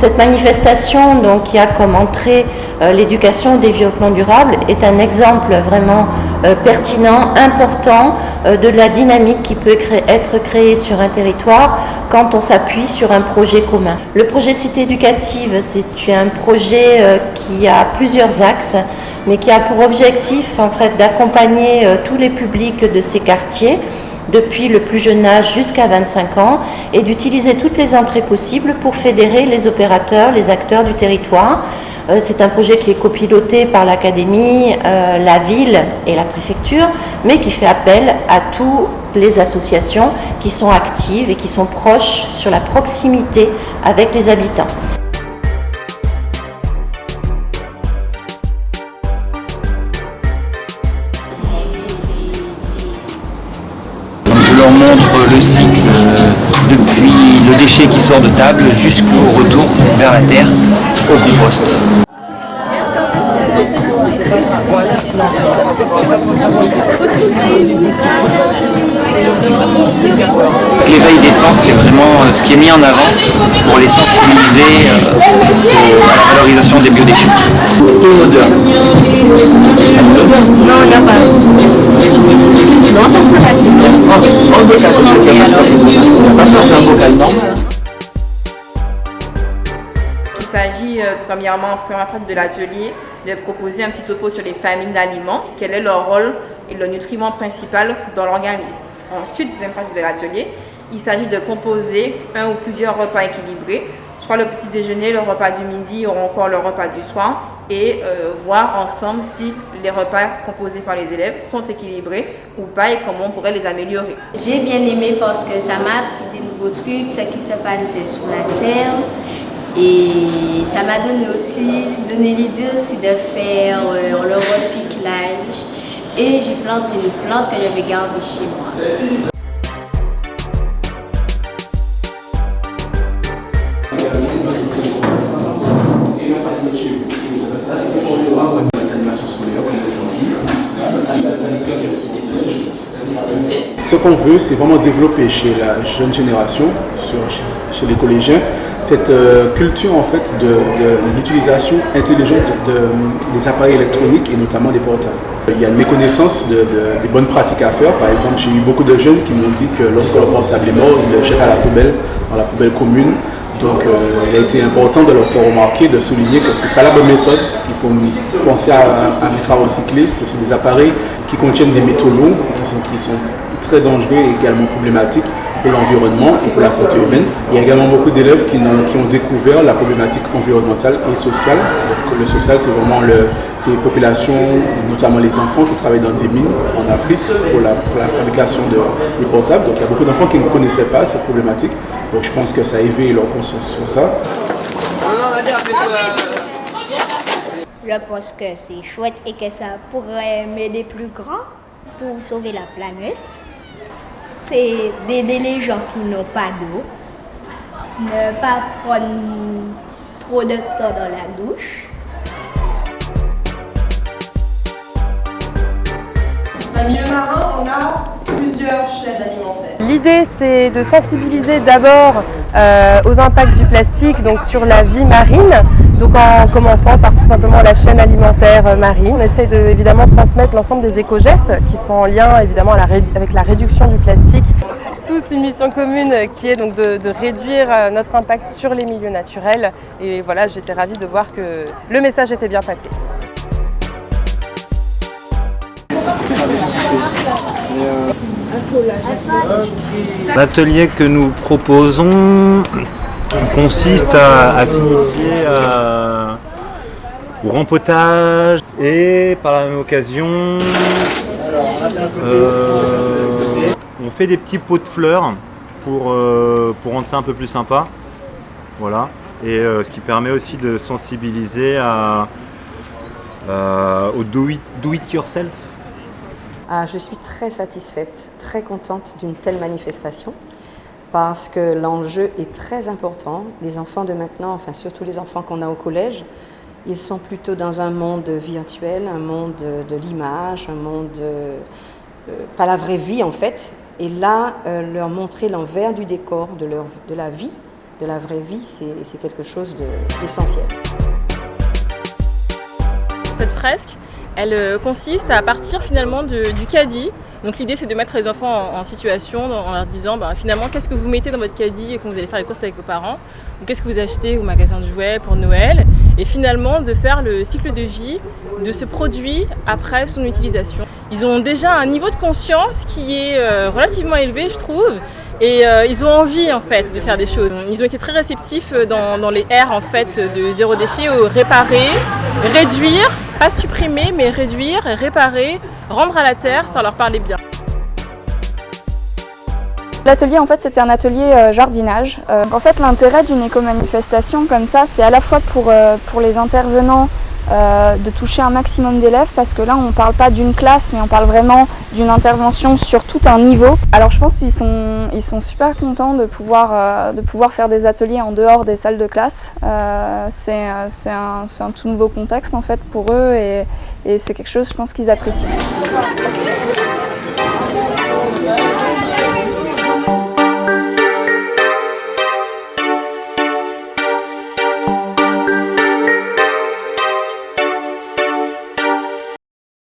Cette manifestation, donc, qui a comme entrée l'éducation au développement durable, est un exemple vraiment pertinent, important de la dynamique qui peut être créée sur un territoire quand on s'appuie sur un projet commun. Le projet Cité éducative, c'est un projet qui a plusieurs axes, mais qui a pour objectif en fait d'accompagner tous les publics de ces quartiers depuis le plus jeune âge jusqu'à 25 ans et d'utiliser toutes les entrées possibles pour fédérer les opérateurs, les acteurs du territoire. C'est un projet qui est copiloté par l'académie, la ville et la préfecture, mais qui fait appel à toutes les associations qui sont actives et qui sont proches sur la proximité avec les habitants. Je leur montre le cycle depuis le déchet qui sort de table jusqu'au retour vers la terre, au compost. L'éveil des sens, c'est vraiment ce qui est mis en avant pour les sensibiliser à la valorisation des biodéchets. Non, il n'y a pas. Non, ça serait facile. Il s'agit premièrement, première partie de l'atelier, de proposer un petit topo sur les familles d'aliments, quel est leur rôle et le nutriment principal dans l'organisme. Ensuite, deuxième partie de l'atelier, il s'agit de composer un ou plusieurs repas équilibrés, soit le petit déjeuner, le repas du midi ou encore le repas du soir, et voir ensemble si les repas composés par les élèves sont équilibrés ou pas et comment on pourrait les améliorer. J'ai bien aimé parce que ça m'a appris des nouveaux trucs, ce qui se passait sur la terre. Et ça m'a donné l'idée aussi de faire le recyclage. Et j'ai planté une plante que je vais garder chez moi. Ce qu'on veut, c'est vraiment développer chez la jeune génération, chez les collégiens, cette culture en fait de l'utilisation intelligente des appareils électroniques et notamment des portables. Il y a une méconnaissance des bonnes pratiques à faire. Par exemple, j'ai eu beaucoup de jeunes qui m'ont dit que lorsque leur portable est mort, ils le jettent à la poubelle, dans la poubelle commune. Donc il a été important de leur faire remarquer, de souligner que ce n'est pas la bonne méthode, qu'il faut penser à mettre à recycler. Ce sont des appareils qui contiennent des métaux lourds, qui sont très dangereux et également problématiques pour l'environnement et pour la santé humaine. Il y a également beaucoup d'élèves qui ont découvert la problématique environnementale et sociale. Donc, le social, c'est vraiment les populations, notamment les enfants qui travaillent dans des mines en Afrique pour la fabrication de portables. Donc il y a beaucoup d'enfants qui ne connaissaient pas cette problématique. Donc je pense que ça a éveillé leur conscience sur ça. Je pense que c'est chouette et que ça pourrait m'aider plus grand pour sauver la planète. C'est d'aider les gens qui n'ont pas d'eau, ne pas prendre trop de temps dans la douche. Dans le milieu marin, on a plusieurs chaînes alimentaires. L'idée, c'est de sensibiliser d'abord aux impacts du plastique, donc sur la vie marine, donc en commençant par tout simplement la chaîne alimentaire marine. On essaie de évidemment transmettre l'ensemble des éco-gestes qui sont en lien évidemment avec la réduction du plastique. Tous une mission commune qui est donc de réduire notre impact sur les milieux naturels. Et voilà, j'étais ravie de voir que le message était bien passé. L'atelier que nous proposons consiste à s'initier au rempotage et par la même occasion on fait des petits pots de fleurs pour rendre ça un peu plus sympa. Voilà. Et ce qui permet aussi de sensibiliser au do it yourself. Je suis très satisfaite, très contente d'une telle manifestation parce que l'enjeu est très important. Les enfants de maintenant, enfin surtout les enfants qu'on a au collège, ils sont plutôt dans un monde virtuel, un monde de l'image, un monde pas la vraie vie en fait. Et là, leur montrer l'envers du décor de la vie, de la vraie vie, c'est quelque chose d'essentiel. Cette fresque, elle consiste à partir finalement du caddie. Donc l'idée c'est de mettre les enfants en situation en leur disant finalement qu'est-ce que vous mettez dans votre caddie quand vous allez faire les courses avec vos parents, ou qu'est-ce que vous achetez au magasin de jouets pour Noël, et finalement de faire le cycle de vie de ce produit après son utilisation. Ils ont déjà un niveau de conscience qui est relativement élevé, je trouve, et ils ont envie en fait de faire des choses. Ils ont été très réceptifs dans les R en fait de zéro déchet, réparer, réduire, pas supprimer mais réduire, réparer, rendre à la terre, ça leur parlait bien. L'atelier, en fait, c'était un atelier jardinage. En fait, l'intérêt d'une éco-manifestation comme ça, c'est à la fois pour les intervenants de toucher un maximum d'élèves, parce que là, on ne parle pas d'une classe, mais on parle vraiment d'une intervention sur tout un niveau. Alors, je pense qu'ils sont super contents de pouvoir faire des ateliers en dehors des salles de classe. C'est un tout nouveau contexte, en fait, pour eux, et c'est quelque chose, je pense, qu'ils apprécient.